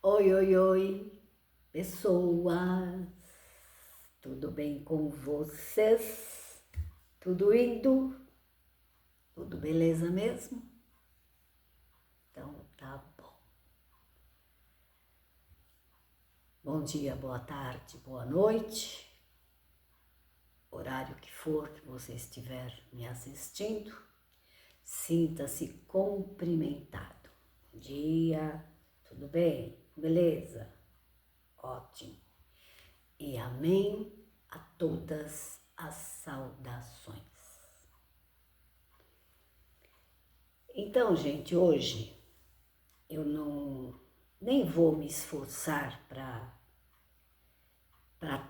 Oi, oi, oi, pessoas, tudo bem com vocês? Tudo indo? Tudo beleza mesmo? Então tá bom. Bom dia, boa tarde, boa noite, horário que for que você estiver me assistindo, sinta-se cumprimentado. Bom dia, tudo bem? Beleza? Ótimo. E amém a todas as saudações. Então, gente, hoje eu nem vou me esforçar para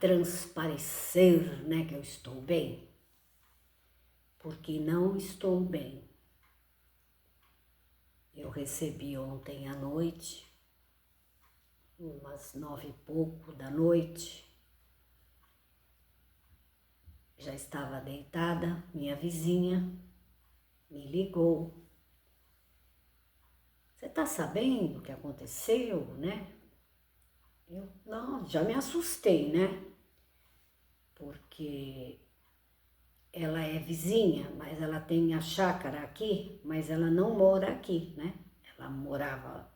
transparecer, né, que eu estou bem, porque não estou bem. Eu recebi ontem à noite, umas 9h pouco da noite, já estava deitada, minha vizinha me ligou. Você tá sabendo o que aconteceu, né? Eu não, já me assustei, né? Porque ela é vizinha, mas ela tem a chácara aqui, mas ela não mora aqui, né? Ela morava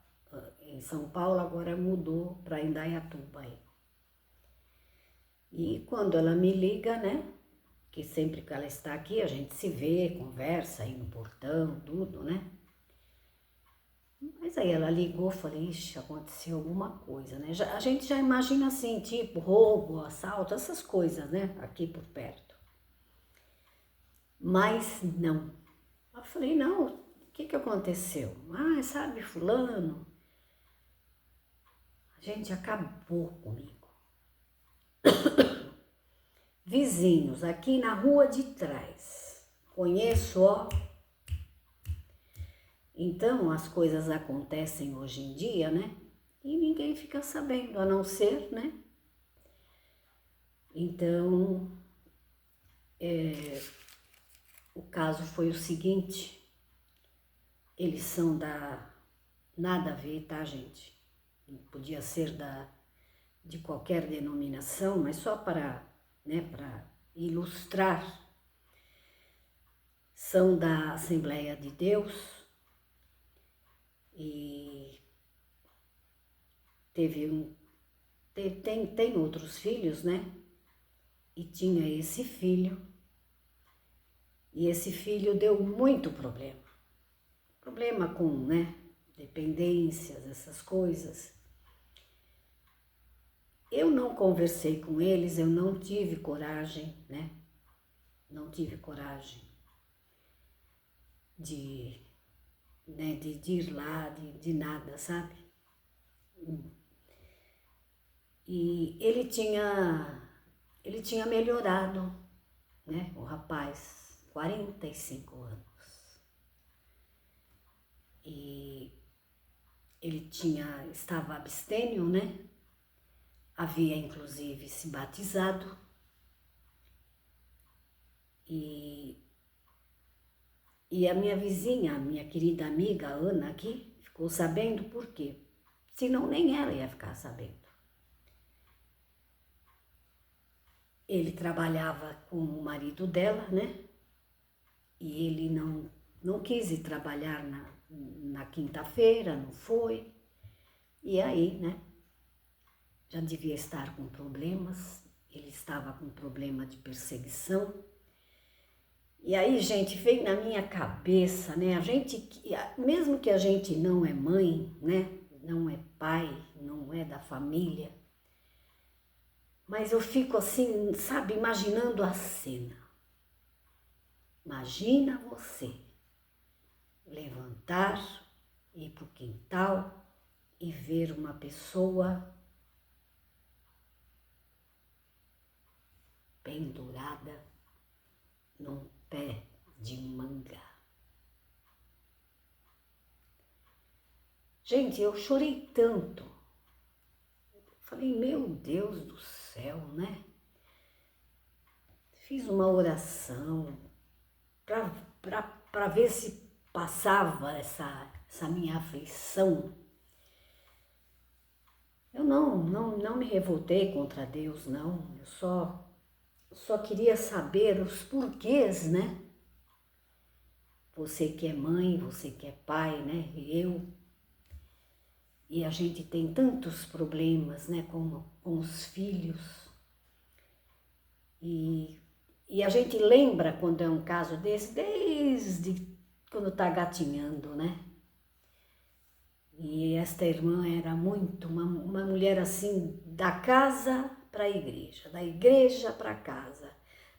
em São Paulo, agora mudou para Indaiatuba aí. E quando ela me liga, né? Que sempre que ela está aqui, a gente se vê, conversa aí no portão, tudo, né? Mas aí ela ligou, falei, ixi, aconteceu alguma coisa, né? A gente já imagina assim, tipo roubo, assalto, essas coisas, né? Aqui por perto. Mas não. Eu falei, não, o que aconteceu? Ah, sabe, fulano? A gente acabou comigo. Vizinhos, aqui na rua de trás. Conheço, ó. Então, as coisas acontecem hoje em dia, né? E ninguém fica sabendo, a não ser, né? Então, o caso foi o seguinte. Eles são nada a ver, tá, gente? Podia ser de qualquer denominação, mas só para, né, para ilustrar, são da Assembleia de Deus e tem outros filhos, né? E tinha esse filho, e esse filho deu muito problema. Problema com, né, dependências, essas coisas. Eu não conversei com eles, eu não tive coragem, né? Não tive coragem de, né, de ir lá, de nada, sabe? E ele tinha melhorado, né? O rapaz, 45 anos. E ele estava abstêmio, né? Havia inclusive se batizado. E a minha vizinha, a minha querida amiga Ana aqui, ficou sabendo por quê? Senão nem ela ia ficar sabendo. Ele trabalhava com o marido dela, né? E ele não quis ir trabalhar na quinta-feira, não foi. E aí, né? Já devia estar com problemas. Ele estava com problema de perseguição. E aí, gente, veio na minha cabeça, né? Mesmo que a gente não é mãe, né? Não é pai, não é da família, mas eu fico assim, sabe, imaginando a cena. Imagina você levantar, ir para o quintal e ver uma pessoa pendurada num pé de manga. Gente, eu chorei tanto. Falei, meu Deus do céu, né? Fiz uma oração para ver se passava essa minha aflição. Eu não me revoltei contra Deus, não. Eu só queria saber os porquês, né? Você que é mãe, você que é pai, né? E a gente tem tantos problemas, né? Com os filhos. E a gente lembra quando é um caso desse, desde quando tá gatinhando, né? E esta irmã era muito uma mulher assim, da casa para a igreja, da igreja para casa.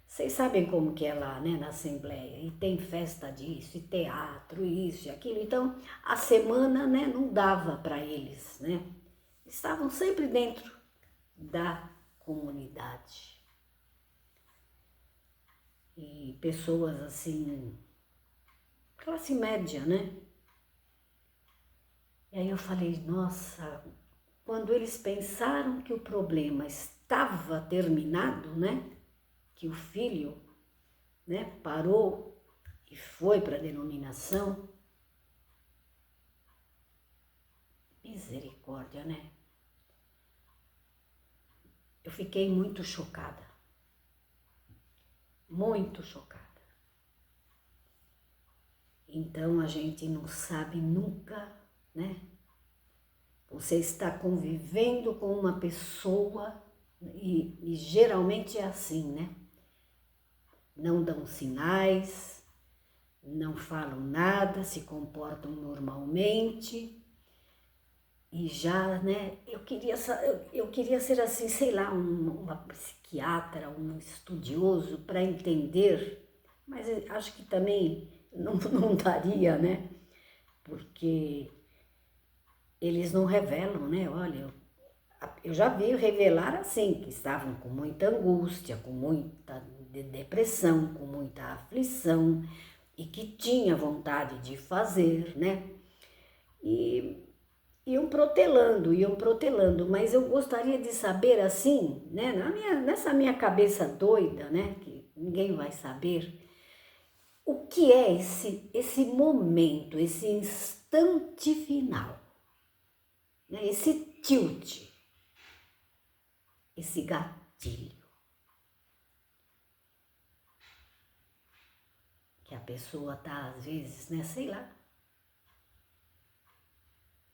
Vocês sabem como que é lá, né, na Assembleia, e tem festa disso, e teatro, isso e aquilo. Então, a semana, né, não dava para eles, né? Estavam sempre dentro da comunidade. E pessoas assim, classe média, né? E aí eu falei, nossa, quando eles pensaram que o problema estava terminado, né? Que o filho, né, parou e foi para a denominação, misericórdia, né? Eu fiquei muito chocada, muito chocada. Então a gente não sabe nunca, né? Você está convivendo com uma pessoa e geralmente é assim, né? Não dão sinais, não falam nada, se comportam normalmente e já, né? Eu queria ser assim, sei lá, uma psiquiatra, um estudioso para entender, mas eu acho que também não daria, né? Porque eles não revelam, né? Olha, eu já vi revelar assim, que estavam com muita angústia, com muita depressão, com muita aflição e que tinha vontade de fazer, né? E iam protelando, mas eu gostaria de saber assim, né? Nessa minha cabeça doida, né? Que ninguém vai saber, o que é esse momento, esse instante final, né? Esse tilt, esse gatilho que a pessoa tá às vezes, né, sei lá.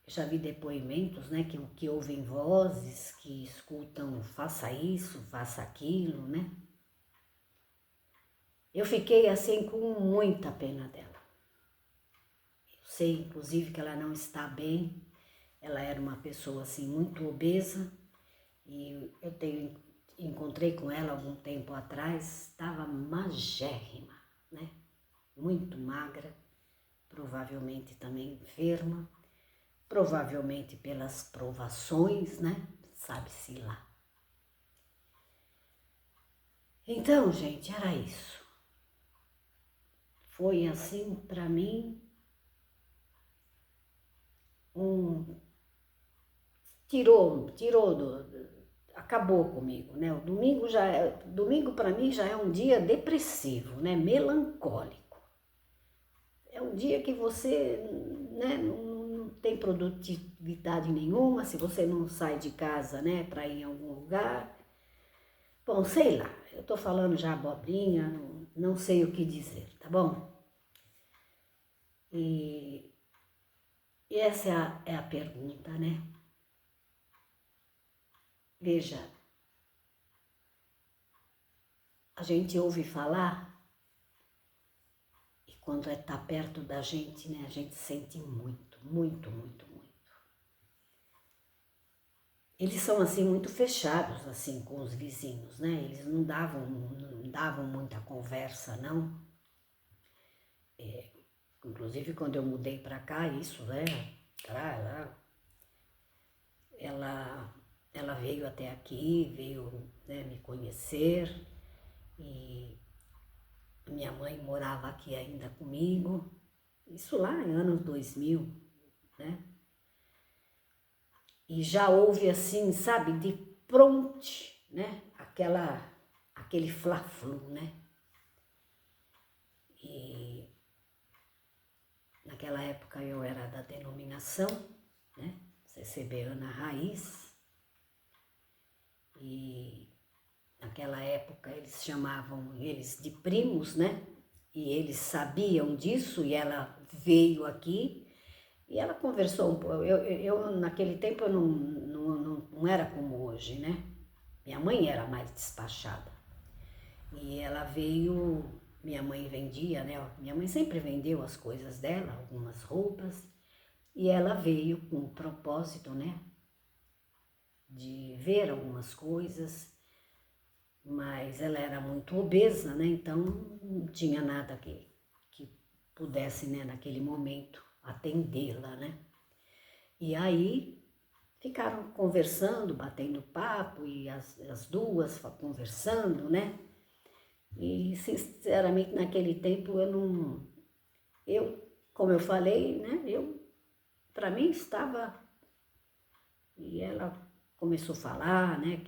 Eu já vi depoimentos, né, que ouvem vozes, que escutam faça isso, faça aquilo, né? Eu fiquei assim com muita pena dela. Eu sei, inclusive, que ela não está bem. Ela era uma pessoa assim muito obesa e encontrei com ela algum tempo atrás, estava magérrima, né? Muito magra, provavelmente também enferma, provavelmente pelas provações, né? Sabe-se lá. Então, gente, era isso. Foi assim para mim acabou comigo, né? O domingo para mim já é um dia depressivo, né? Melancólico. É um dia que você, né, não tem produtividade nenhuma, se você não sai de casa, né, para ir em algum lugar. Bom, sei lá, eu tô falando já abobrinha, não sei o que dizer, tá bom? E essa é a pergunta, né? Veja, a gente ouve falar e quando tá perto da gente, né, a gente sente muito, muito, muito, muito. Eles são assim muito fechados assim com os vizinhos, né? Eles não davam muita conversa, não. Inclusive quando eu mudei para cá, isso, né? Ela veio até aqui, veio, né, me conhecer e minha mãe morava aqui ainda comigo. Isso lá em anos 2000, né? E já houve assim, sabe, de pronto, né? Aquele fla-flu, né? E naquela época eu era da denominação, né? CCB Ana Raiz. E naquela época eles chamavam eles de primos, né? E eles sabiam disso e ela veio aqui e ela conversou um pouco. Eu naquele tempo eu não era como hoje, né? Minha mãe era mais despachada. E ela veio, minha mãe vendia, né? Minha mãe sempre vendeu as coisas dela, algumas roupas. E ela veio com o propósito, né? De ver algumas coisas. Mas ela era muito obesa, né? Então não tinha nada que pudesse, né, naquele momento, atendê-la, né? E aí ficaram conversando, batendo papo, e as duas conversando, né? E sinceramente naquele tempo como eu falei, né? Para mim estava, e ela começou a falar, né?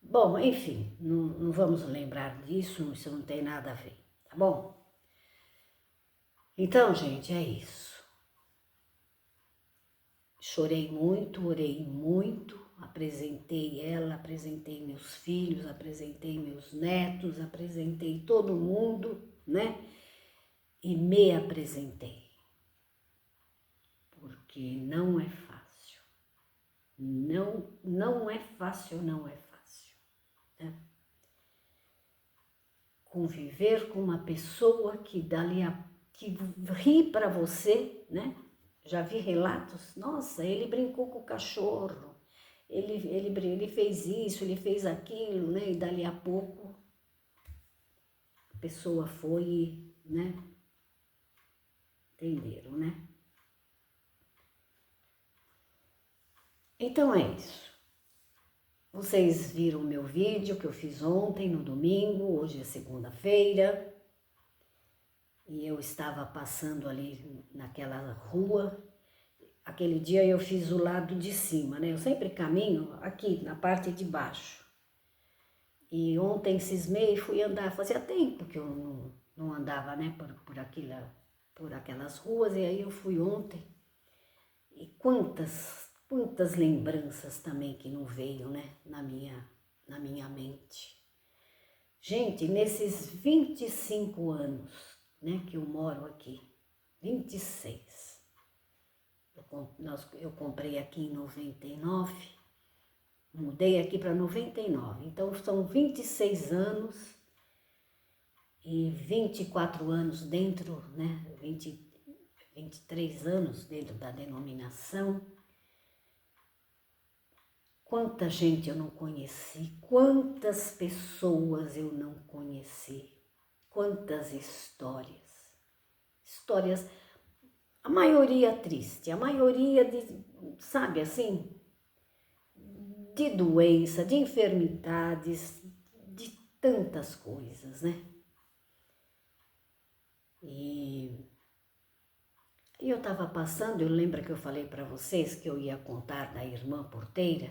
Bom, enfim, não vamos lembrar disso, isso não tem nada a ver, tá bom? Então, gente, é isso. Chorei muito, orei muito, apresentei ela, apresentei meus filhos, apresentei meus netos, apresentei todo mundo, né? E me apresentei. Porque não é fácil. Não é fácil, não é fácil. Né? Conviver com uma pessoa que que ri para você, né? Já vi relatos, nossa, ele brincou com o cachorro, ele fez isso, ele fez aquilo, né? E dali a pouco a pessoa foi, né? Entenderam, né? Então é isso. Vocês viram o meu vídeo que eu fiz ontem, no domingo, hoje é segunda-feira. E eu estava passando ali naquela rua. Aquele dia eu fiz o lado de cima, né? Eu sempre caminho aqui, na parte de baixo. E ontem cismei e fui andar. Fazia tempo que eu não andava, né? Por aquelas ruas. E aí eu fui ontem. E quantas lembranças também que não veio, né? Na minha mente. Gente, nesses 25 anos, né? Que eu moro aqui. 26. Eu comprei aqui em 99, mudei aqui para 99. Então são 26 anos e 24 anos dentro, né? 23 anos dentro da denominação. Quanta gente eu não conheci, quantas pessoas eu não conheci, quantas histórias. Histórias, a maioria triste, a maioria sabe assim, de doença, de enfermidades, de tantas coisas, né? E eu estava passando, eu lembro que eu falei para vocês que eu ia contar da irmã porteira,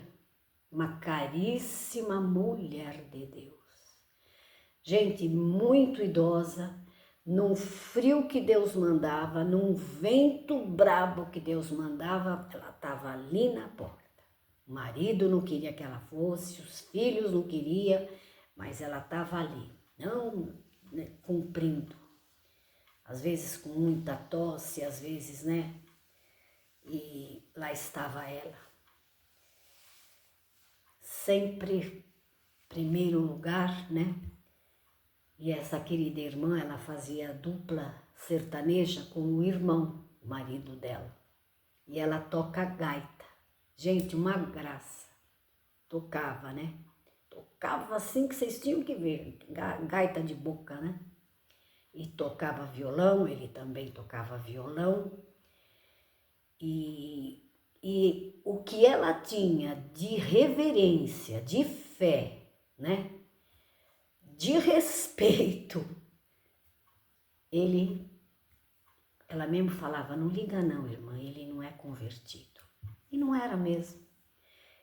uma caríssima mulher de Deus. Gente muito idosa, num frio que Deus mandava, num vento brabo que Deus mandava, ela estava ali na porta. O marido não queria que ela fosse, os filhos não queriam, mas ela estava ali, não, né, cumprindo. Às vezes com muita tosse, às vezes, né? E lá estava ela. Sempre primeiro lugar, né? E essa querida irmã, ela fazia dupla sertaneja com o irmão, o marido dela. E ela toca gaita. Gente, uma graça. Tocava, né? Tocava assim que vocês tinham que ver, gaita de boca, né? E tocava violão, ele também tocava violão. E o que ela tinha de reverência, de fé, né? De respeito, ela mesmo falava, não liga não, irmã, ele não é convertido. E não era mesmo.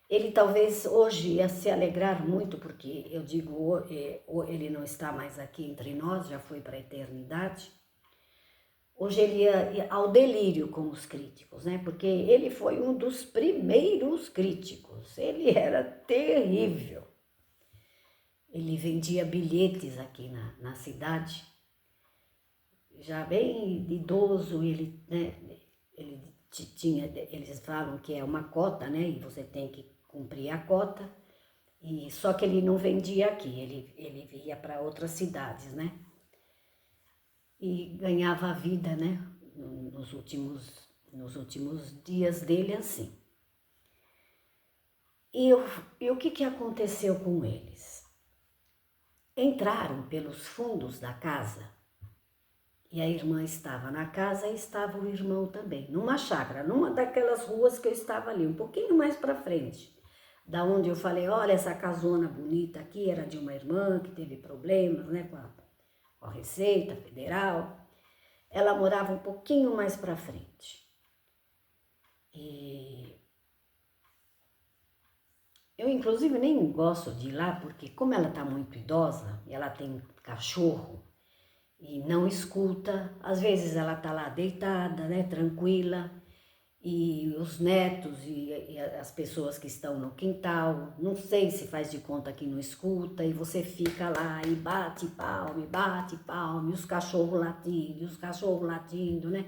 Ele talvez hoje ia se alegrar muito, porque eu digo, ele não está mais aqui entre nós, já foi para a eternidade. Hoje ele ia ao delírio com os críticos, né? Porque ele foi um dos primeiros críticos. Ele era terrível. Ele vendia bilhetes aqui na cidade. Já bem idoso, ele, né? Eles falam que é uma cota, né? E você tem que cumprir a cota. E só que ele não vendia aqui, ele ia para outras cidades, né? E ganhava a vida, né? Nos últimos dias dele assim. E o que aconteceu com eles? Entraram pelos fundos da casa e a irmã estava na casa e estava o irmão também, numa chácara, numa daquelas ruas que eu estava ali, um pouquinho mais para frente. Da onde eu falei, olha, essa casona bonita aqui era de uma irmã que teve problemas, né, com a Receita Federal. Ela morava um pouquinho mais para frente. E eu, inclusive, nem gosto de ir lá, porque como ela está muito idosa, e ela tem um cachorro, e não escuta, às vezes ela está lá deitada, né, tranquila, e os netos e as pessoas que estão no quintal, não sei se faz de conta que não escuta, e você fica lá e bate palma, e os cachorros latindo, né?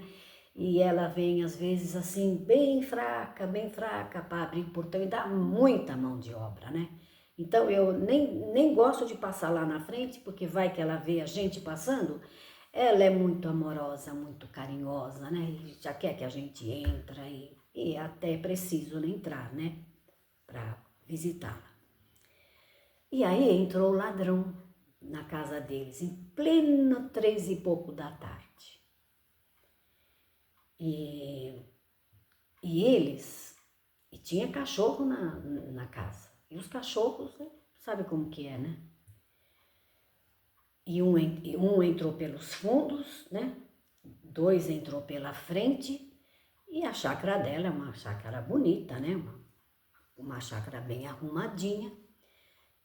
E ela vem às vezes assim, bem fraca, para abrir o portão e dá muita mão de obra, né? Então eu nem gosto de passar lá na frente, porque vai que ela vê a gente passando. Ela é muito amorosa, muito carinhosa, né? E já quer que a gente entra e até é preciso entrar, né? Para visitá-la. E aí entrou o ladrão na casa deles, em pleno 3 e pouco da tarde. E tinha cachorro na casa. E os cachorros, né? Sabe como que é, né? E um entrou pelos fundos, né? 2 entrou pela frente, e a chácara dela é uma chácara bonita, né? Uma chácara bem arrumadinha.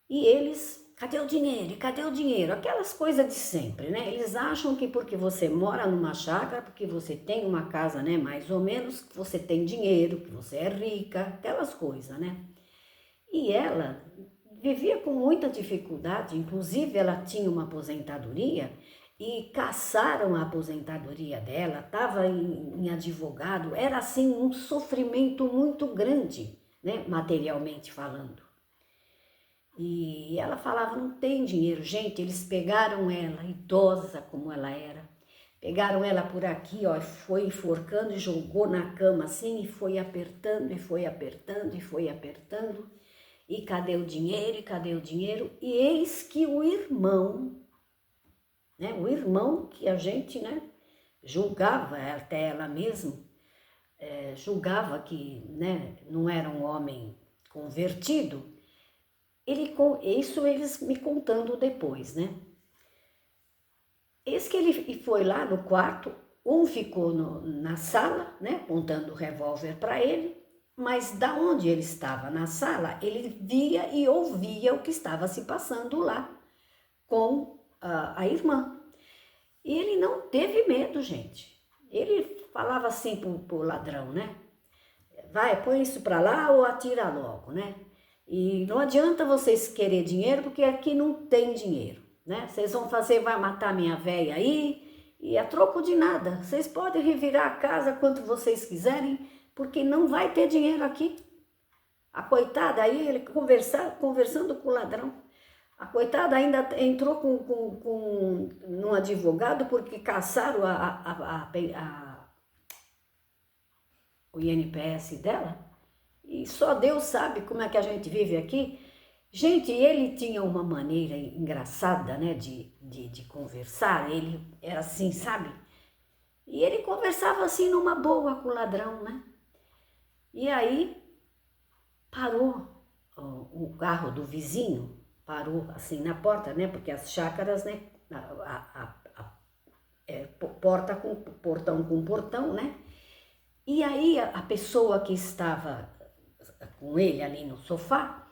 E eles, cadê o dinheiro? E cadê o dinheiro? Aquelas coisas de sempre, né? Eles acham que porque você mora numa chácara, porque você tem uma casa, né? Mais ou menos, que você tem dinheiro, que você é rica, aquelas coisas, né? E ela vivia com muita dificuldade, inclusive ela tinha uma aposentadoria e caçaram a aposentadoria dela, estava em advogado, era assim um sofrimento muito grande, né, materialmente falando. E ela falava, não tem dinheiro. Gente, eles pegaram ela, idosa como ela era, pegaram ela por aqui, ó, foi enforcando e jogou na cama assim, e foi apertando, e foi apertando, e foi apertando. E cadê o dinheiro? E cadê o dinheiro? E eis que o irmão, né? O irmão que a gente, né, julgava, até ela mesma, julgava que, né, não era um homem convertido. Isso eles me contando depois, né? Eis que ele foi lá no quarto, um ficou na sala, né, apontando o revólver para ele, mas da onde ele estava na sala, ele via e ouvia o que estava se passando lá com a irmã. E ele não teve medo, gente. Ele falava assim pro ladrão, né? Vai, põe isso para lá ou atira logo, né? E não adianta vocês querer dinheiro, porque aqui não tem dinheiro, né? Vocês vão fazer, vai matar minha véia aí, e a troco de nada. Vocês podem revirar a casa quanto vocês quiserem, porque não vai ter dinheiro aqui. A coitada aí, ele conversando com o ladrão. A coitada ainda entrou num advogado porque caçaram o INPS dela. E só Deus sabe como é que a gente vive aqui. Gente, ele tinha uma maneira engraçada, né, de conversar. Ele era assim, sabe? E ele conversava assim numa boa com o ladrão, né? E aí parou o carro do vizinho, parou assim na porta, né? Porque as chácaras, né? Porta com portão com portão, né? E aí a pessoa que estava com ele ali no sofá,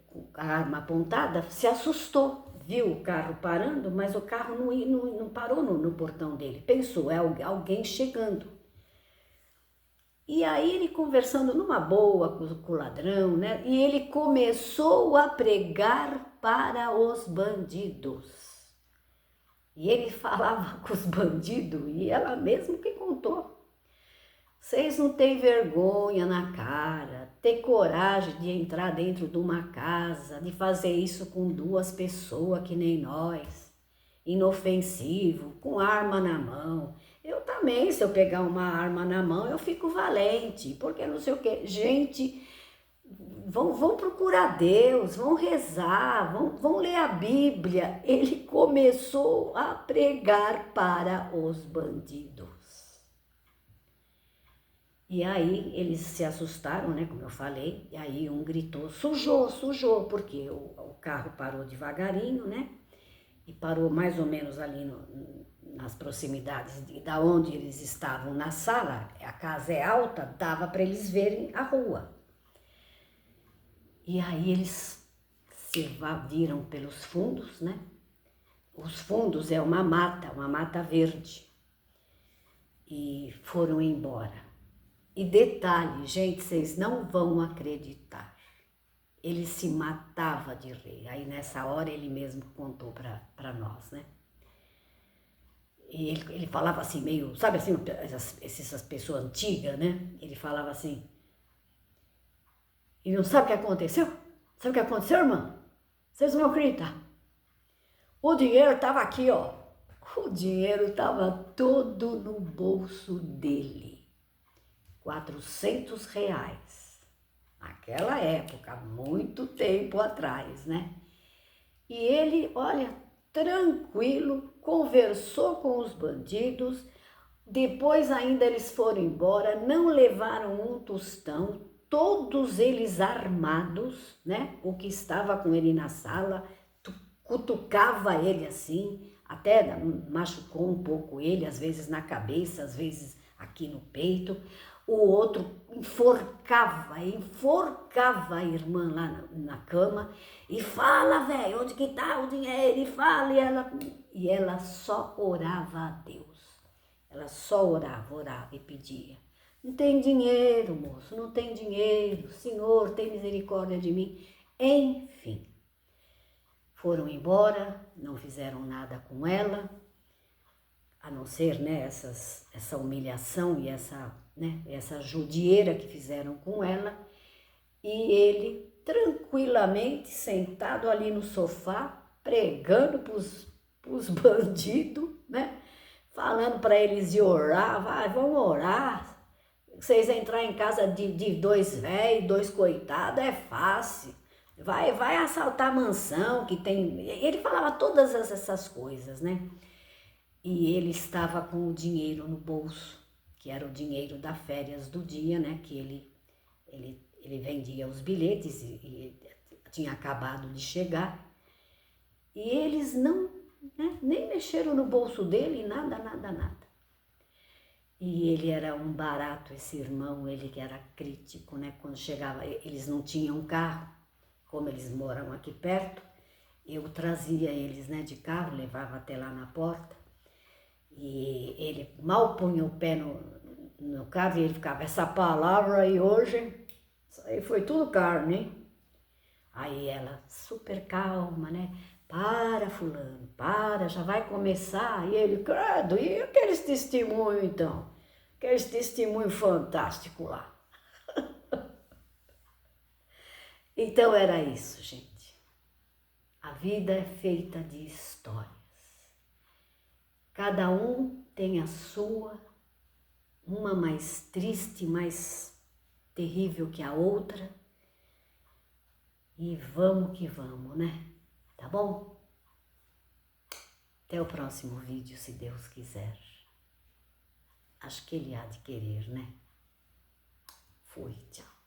com a arma apontada, se assustou, viu o carro parando, mas o carro não parou no portão dele. Pensou, é alguém chegando. E aí ele conversando numa boa com o ladrão, né? E ele começou a pregar para os bandidos. E ele falava com os bandidos, e ela mesmo que contou. Vocês não têm vergonha na cara, ter coragem de entrar dentro de uma casa, de fazer isso com duas pessoas que nem nós, inofensivo, com arma na mão. Eu também, se eu pegar uma arma na mão, eu fico valente, porque não sei o quê. Gente, vão procurar Deus, vão rezar, vão ler a Bíblia. Ele começou a pregar para os bandidos. E aí eles se assustaram, né, como eu falei, e aí um gritou, sujou, porque o carro parou devagarinho, né, e parou mais ou menos ali nas proximidades da onde eles estavam na sala. A casa é alta, dava para eles verem a rua. E aí eles se evadiram pelos fundos, né, os fundos é uma mata verde, e foram embora. E detalhe, gente, vocês não vão acreditar. Ele se matava de rir. Aí nessa hora ele mesmo contou para nós, né? E ele falava assim meio, sabe assim, essas pessoas antigas, né? Ele falava assim, e não sabe o que aconteceu? Sabe o que aconteceu, irmã? Vocês não vão acreditar. O dinheiro estava aqui, ó. O dinheiro estava todo no bolso dele. R$ 400. Naquela época, muito tempo atrás, né? E ele, olha, tranquilo, conversou com os bandidos, depois ainda eles foram embora, não levaram um tostão, todos eles armados, né? O que estava com ele na sala, cutucava ele assim, até machucou um pouco ele, às vezes na cabeça, às vezes aqui no peito. O outro enforcava a irmã lá na cama e fala, velho, onde que tá o dinheiro? E fala, e ela só orava a Deus. Ela só orava e pedia. Não tem dinheiro, moço, não tem dinheiro. Senhor, tem misericórdia de mim. Enfim, foram embora, não fizeram nada com ela, a não ser, né, essa humilhação e essa judieira que fizeram com ela, e ele tranquilamente sentado ali no sofá, pregando pros bandidos, né, falando para eles de orar, vamos orar, vocês entrar em casa de dois velhos, dois coitados, é fácil, vai assaltar a mansão que tem, ele falava todas essas coisas, né. E ele estava com o dinheiro no bolso, que era o dinheiro das férias do dia, né? Que ele vendia os bilhetes e tinha acabado de chegar. E eles não, né, nem mexeram no bolso dele, nada. E ele era um barato, esse irmão, ele que era crítico, né? Quando chegava, eles não tinham carro, como eles moram aqui perto, eu trazia eles, né, de carro, levava até lá na porta. E ele mal punha o pé no carro e ele ficava, essa palavra aí hoje, isso aí foi tudo carne, hein? Aí ela, super calma, né? Para, fulano, para, já vai começar. E ele, credo, e aqueles testemunhos então? Aqueles testemunhos fantásticos lá. Então era isso, gente. A vida é feita de histórias. Cada um tem a sua, uma mais triste, mais terrível que a outra. E vamos que vamos, né? Tá bom? Até o próximo vídeo, se Deus quiser. Acho que Ele há de querer, né? Fui, tchau.